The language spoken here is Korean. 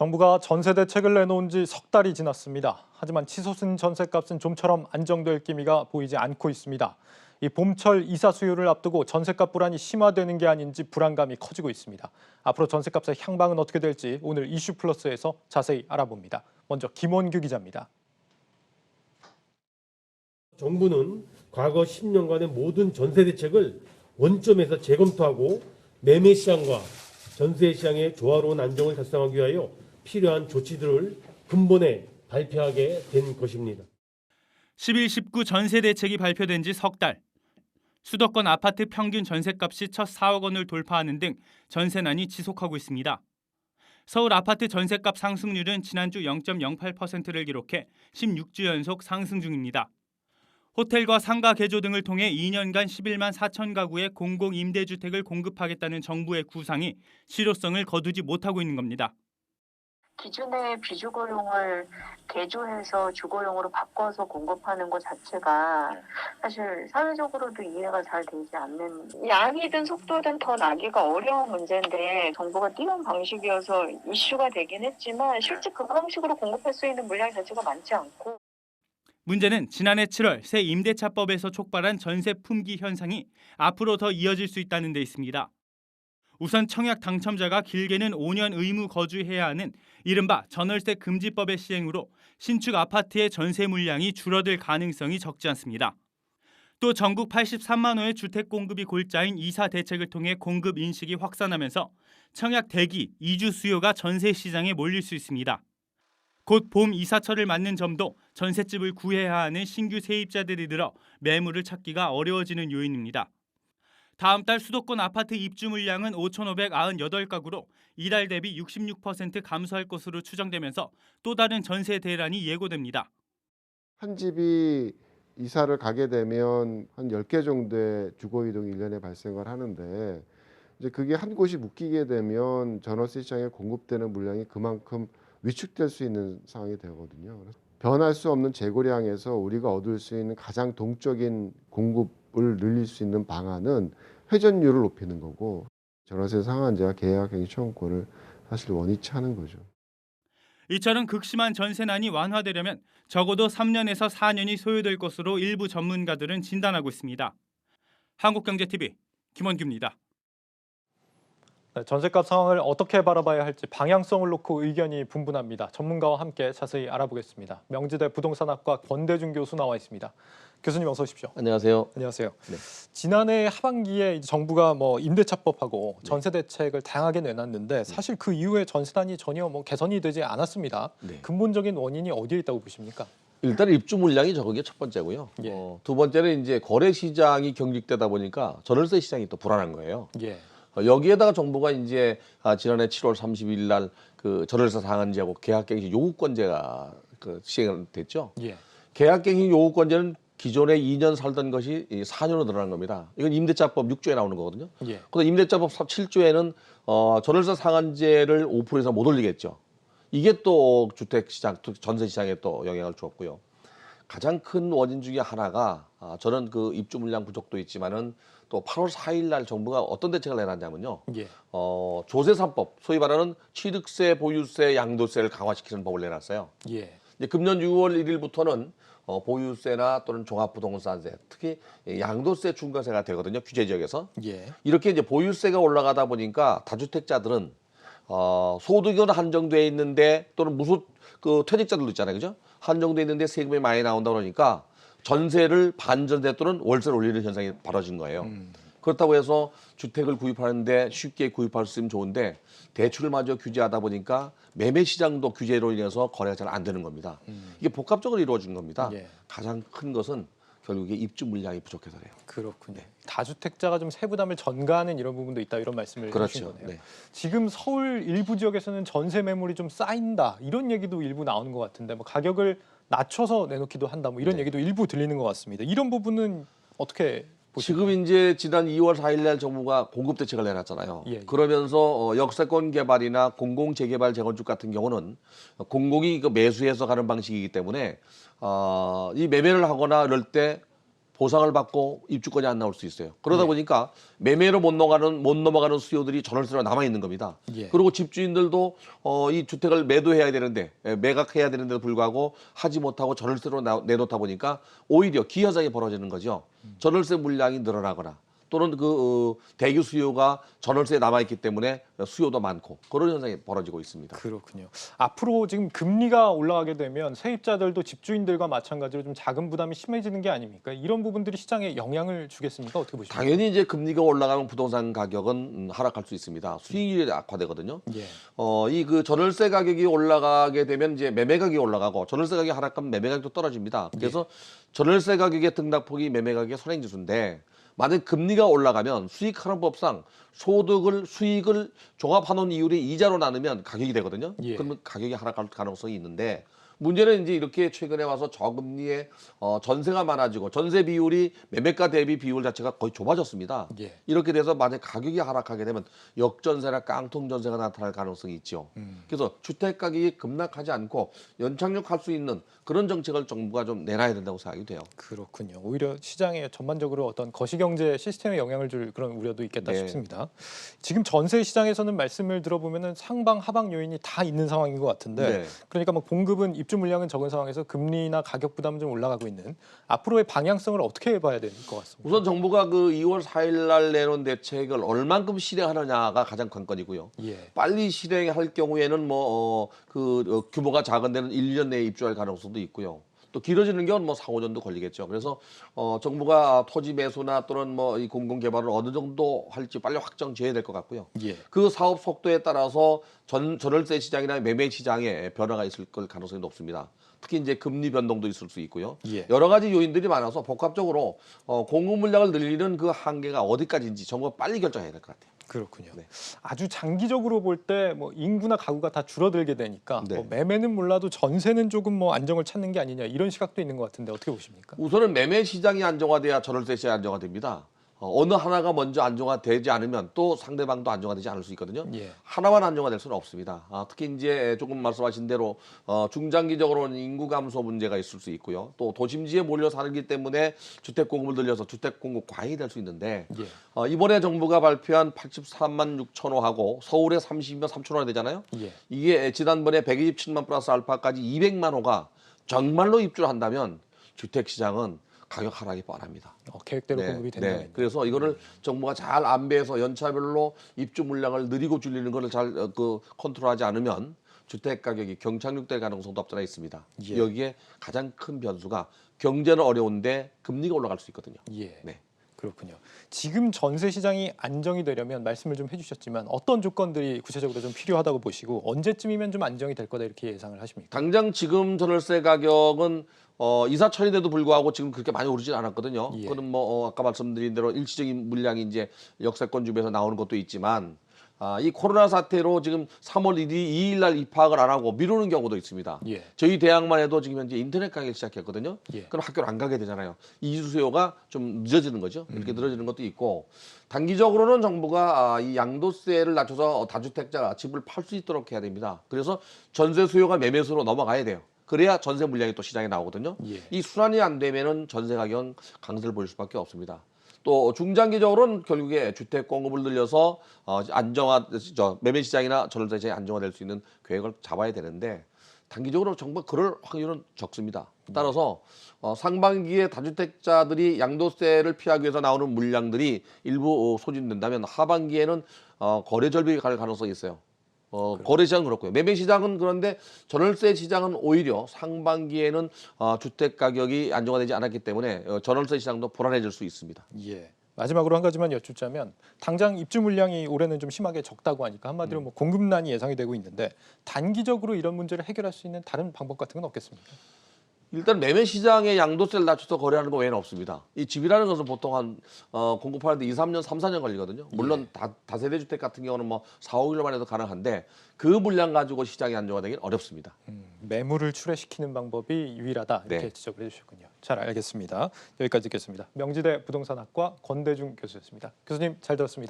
정부가 전세 대책을 내놓은 지 석 달이 지났습니다. 하지만 치솟은 전세값은 좀처럼 안정될 기미가 보이지 않고 있습니다. 이 봄철 이사 수요를 앞두고 전세값 불안이 심화되는 게 아닌지 불안감이 커지고 있습니다. 앞으로 전세값의 향방은 어떻게 될지 오늘 이슈 플러스에서 자세히 알아봅니다. 먼저 김원규 기자입니다. 정부는 과거 10년간의 모든 전세 대책을 원점에서 재검토하고 매매 시장과 전세 시장의 조화로운 안정을 달성하기 위하여 필요한 조치들을 근본에 발표하게 된 것입니다. 11, 19 전세 대책이 발표된 지 석 달. 수도권 아파트 평균 전세값이 첫 4억 원을 돌파하는 등 전세난이 지속하고 있습니다. 서울 아파트 전세값 상승률은 지난주 0.08%를 기록해 16주 연속 상승 중입니다. 호텔과 상가 개조 등을 통해 2년간 11만 4천 가구의 공공임대주택을 공급하겠다는 정부의 구상이 실효성을 거두지 못하고 있는 겁니다. 기존의 비주거용을 개조해서 주거용으로 바꿔서 공급하는 것 자체가 사실 사회적으로도 이해가 잘 되지 않는, 양이든 속도든 더 나기가 어려운 문제인데 정부가 띄운 방식이어서 이슈가 되긴 했지만 실제 그 방식으로 공급할 수 있는 물량 자체가 많지 않고. 문제는 지난해 7월 새 임대차법에서 촉발한 전세 품귀 현상이 앞으로 더 이어질 수 있다는 데 있습니다. 우선 청약 당첨자가 길게는 5년 의무 거주해야 하는 이른바 전월세 금지법의 시행으로 신축 아파트의 전세 물량이 줄어들 가능성이 적지 않습니다. 또 전국 83만 호의 주택 공급이 골자인 이사 대책을 통해 공급 인식이 확산하면서 청약 대기, 이주 수요가 전세 시장에 몰릴 수 있습니다. 곧 봄 이사철을 맞는 점도 전셋집을 구해야 하는 신규 세입자들이 늘어 매물을 찾기가 어려워지는 요인입니다. 다음 달 수도권 아파트 입주 물량은 5,598가구로 이달 대비 66% 감소할 것으로 추정되면서 또 다른 전세 대란이 예고됩니다. 한 집이 이사를 가게 되면 한 10개 정도의 주거 이동이 1년에 발생을 하는데 이제 그게 한 곳이 묶이게 되면 전월세 시장에 공급되는 물량이 그만큼 위축될 수 있는 상황이 되거든요. 변할 수 없는 재고량에서 우리가 얻을 수 있는 가장 동적인 공급을 늘릴 수 있는 방안은 회전율을 높이는 거고, 전월세 상한제와 계약갱신 청구권을 사실 원위치 하는 거죠. 이처럼 극심한 전세난이 완화되려면 적어도 3년에서 4년이 소요될 것으로 일부 전문가들은 진단하고 있습니다. 한국경제TV 김원규입니다. 전세값 상황을 어떻게 바라봐야 할지 방향성을 놓고 의견이 분분합니다. 전문가와 함께 자세히 알아보겠습니다. 명지대 부동산학과 권대중 교수 나와 있습니다. 교수님 어서 오십시오. 안녕하세요. 안녕하세요. 네. 지난해 하반기에 정부가 임대차법하고 전세 대책을 다양하게 내놨는데 사실 그 이후에 전세난이 전혀 개선이 되지 않았습니다. 네. 근본적인 원인이 어디에 있다고 보십니까? 일단 입주 물량이 적은 게 첫 번째고요. 예. 두 번째는 이제 거래 시장이 경직되다 보니까 전월세 시장이 또 불안한 거예요. 예. 여기에다가 정부가 이제 지난해 7월 30일 날 그 전월세 상한제하고 계약갱신 요구권제가 시행이 됐죠. 예. 계약갱신 요구권제는 기존에 2년 살던 것이 4년으로 늘어난 겁니다. 이건 임대차법 6조에 나오는 거거든요. 예. 그런데 임대차법 7조에는 전월세 상한제를 5% 이상 못 올리겠죠. 이게 또 주택 시장, 전세 시장에 또 영향을 주었고요. 가장 큰 원인 중에 하나가 저는 그 입주 물량 부족도 있지만은 또 8월 4일 날 정부가 어떤 대책을 내놨냐면요. 예. 조세 3법, 소위 말하는 취득세, 보유세, 양도세를 강화시키는 법을 내놨어요. 예. 이제 금년 6월 1일부터는 보유세나 또는 종합부동산세, 특히 양도세 중과세가 되거든요. 규제 지역에서. 예. 이렇게 이제 보유세가 올라가다 보니까 다주택자들은 소득은 한정돼 있는데 또는 퇴직자들도 있잖아요, 그죠? 한정돼 있는데 세금이 많이 나온다 그러니까 전세를 반전세 또는 월세를 올리는 현상이 벌어진 거예요. 그렇다고 해서 주택을 구입하는데 쉽게 구입할 수 있으면 좋은데 대출을 마저 규제하다 보니까 매매 시장도 규제로 인해서 거래가 잘 안 되는 겁니다. 이게 복합적으로 이루어진 겁니다. 예. 가장 큰 것은 결국에 입주 물량이 부족해서 그래요. 그렇군요. 다주택자가 좀 세부담을 전가하는 이런 부분도 있다 이런 말씀을 해주신 그렇죠. 거네요. 네. 지금 서울 일부 지역에서는 전세 매물이 좀 쌓인다 이런 얘기도 일부 나오는 것 같은데 가격을 낮춰서 내놓기도 한다 이런 네. 얘기도 일부 들리는 것 같습니다. 이런 부분은 어떻게 보십니까? 지금 이제 지난 2월 4일 날 정부가 공급 대책을 내놨잖아요. 예. 그러면서 역세권 개발이나 공공 재개발 재건축 같은 경우는 공공이 매수해서 가는 방식이기 때문에 이 매매를 하거나 이럴 때 보상을 받고 입주권이 안 나올 수 있어요. 그러다 예. 보니까 매매로 못 넘어가는 수요들이 전월세로 남아 있는 겁니다. 예. 그리고 집주인들도 이 주택을 매도해야 되는데 매각해야 되는데도 불구하고 하지 못하고 전월세로 내놓다 보니까 오히려 기현상이 벌어지는 거죠. 전월세 물량이 늘어나거나 또는 대기 수요가 전월세에 남아 있기 때문에 수요도 많고 그런 현상이 벌어지고 있습니다. 그렇군요. 앞으로 지금 금리가 올라가게 되면 세입자들도 집주인들과 마찬가지로 좀 자금 부담이 심해지는 게 아닙니까? 이런 부분들이 시장에 영향을 주겠습니까? 어떻게 보십니까? 당연히 이제 금리가 올라가면 부동산 가격은 하락할 수 있습니다. 수익률이 악화되거든요. 예. 이 전월세 가격이 올라가게 되면 이제 매매 가격이 올라가고 전월세 가격이 하락하면 매매 가격도 떨어집니다. 그래서 전월세 가격의 등락폭이 매매 가격의 선행지수인데 만약 금리가 올라가면 수익하는 법상 수익을 종합하는 이율이 이자로 나누면 가격이 되거든요. 예. 그러면 가격이 하락할 가능성이 있는데 문제는 이제 이렇게 최근에 와서 저금리에 전세가 많아지고 전세 비율이 매매가 대비 비율 자체가 거의 좁아졌습니다. 예. 이렇게 돼서 만약 가격이 하락하게 되면 역전세나 깡통 전세가 나타날 가능성이 있죠. 그래서 주택 가격이 급락하지 않고 연착륙할 수 있는 그런 정책을 정부가 좀 내놔야 된다고 생각이 돼요. 그렇군요. 오히려 시장에 전반적으로 어떤 거시경제 시스템에 영향을 줄 그런 우려도 있겠다 네. 싶습니다. 지금 전세 시장에서는 말씀을 들어보면은 상방 하방 요인이 다 있는 상황인 것 같은데 네. 그러니까 뭐 공급은 입주 물량은 적은 상황에서 금리나 가격 부담은 좀 올라가고 있는 앞으로의 방향성을 어떻게 봐야 될 것 같습니다. 우선 정부가 2월 4일 날 내놓은 대책을 얼만큼 실행하느냐가 가장 관건이고요. 예. 빨리 실행할 경우에는 규모가 작은 데는 1년 내에 입주할 가능성도 있고요. 또 길어지는 경우는 4, 5년도 걸리겠죠. 그래서 정부가 토지 매수나 또는 이 공공 개발을 어느 정도 할지 빨리 확정 지어야 될 것 같고요. 예. 그 사업 속도에 따라서 전월세 시장이나 매매 시장에 변화가 있을 가능성이 높습니다. 특히 이제 금리 변동도 있을 수 있고요. 예. 여러 가지 요인들이 많아서 복합적으로 공급 물량을 늘리는 그 한계가 어디까지인지 정부가 빨리 결정해야 될 것 같아요. 그렇군요. 네. 아주 장기적으로 볼 때 뭐 인구나 가구가 다 줄어들게 되니까 네. 뭐 매매는 몰라도 전세는 조금 뭐 안정을 찾는 게 아니냐 이런 시각도 있는 것 같은데 어떻게 보십니까? 우선은 매매 시장이 안정화돼야 전월세 시장이 안정화됩니다. 어느 하나가 먼저 안정화되지 않으면 또 상대방도 안정화되지 않을 수 있거든요. 예. 하나만 안정화될 수는 없습니다. 특히 이제 조금 말씀하신 대로 중장기적으로는 인구 감소 문제가 있을 수 있고요. 또 도심지에 몰려 살기 때문에 주택 공급을 늘려서 주택 공급 과잉이 될 수 있는데 예. 이번에 정부가 발표한 83만 6천 호하고 서울에 30만 3천 호가 되잖아요. 예. 이게 지난번에 127만 플러스 알파까지 200만 호가 정말로 입주를 한다면 주택 시장은 가격 하락이 뻔합니다. 계획대로 공급이 된다면. 네. 그래서 이거를 정부가 잘 안배해서 연차별로 입주 물량을 느리고 줄이는 것을 잘 컨트롤하지 않으면 주택 가격이 경착륙될 가능성도 없잖아 있습니다. 예. 여기에 가장 큰 변수가 경제는 어려운데 금리가 올라갈 수 있거든요. 예. 네. 그렇군요. 지금 전세 시장이 안정이 되려면 말씀을 좀 해주셨지만 어떤 조건들이 구체적으로 좀 필요하다고 보시고 언제쯤이면 좀 안정이 될 거다 이렇게 예상을 하십니까? 당장 지금 전월세 가격은 이사 처리돼도 불구하고 지금 그렇게 많이 오르진 않았거든요. 예. 그건 아까 말씀드린 대로 일시적인 물량이 이제 역세권 주변에서 나오는 것도 있지만 이 코로나 사태로 지금 3월 2일 날 입학을 안 하고 미루는 경우도 있습니다. 예. 저희 대학만 해도 지금 현재 인터넷 강의를 시작했거든요. 예. 그럼 학교를 안 가게 되잖아요. 이주 수요가 좀 늦어지는 거죠. 이렇게 늘어지는 것도 있고 단기적으로는 정부가 이 양도세를 낮춰서 다주택자가 집을 팔 수 있도록 해야 됩니다. 그래서 전세 수요가 매매수로 넘어가야 돼요. 그래야 전세 물량이 또 시장에 나오거든요. 예. 이 순환이 안 되면은 전세 가격은 강세를 보일 수밖에 없습니다. 또 중장기적으로는 결국에 주택 공급을 늘려서 매매 시장이나 전월세 시장이 안정화될 수 있는 계획을 잡아야 되는데 단기적으로 정부가 그럴 확률은 적습니다. 따라서 상반기에 다주택자들이 양도세를 피하기 위해서 나오는 물량들이 일부 소진된다면 하반기에는 거래 절벽이 갈 가능성이 있어요. 거래 시장은 그렇고요. 매매 시장은 그런데 전월세 시장은 오히려 상반기에는 주택 가격이 안정화되지 않았기 때문에 전월세 시장도 불안해질 수 있습니다. 예. 마지막으로 한 가지만 여쭙자면 당장 입주 물량이 올해는 좀 심하게 적다고 하니까 한마디로 뭐 공급난이 예상이 되고 있는데 단기적으로 이런 문제를 해결할 수 있는 다른 방법 같은 건 없겠습니까? 일단 매매 시장에 양도세를 낮춰서 거래하는 거 외에는 없습니다. 이 집이라는 것은 보통 공급하는데 2, 3년, 3, 4년 걸리거든요. 물론 다세대 주택 같은 경우는 4, 5일만 해도 가능한데 그 물량 가지고 시장이 안정화되기는 어렵습니다. 매물을 출회시키는 방법이 유일하다 이렇게 네. 지적을 해주셨군요. 잘 알겠습니다. 여기까지 듣겠습니다. 명지대 부동산학과 권대중 교수였습니다. 교수님 잘 들었습니다.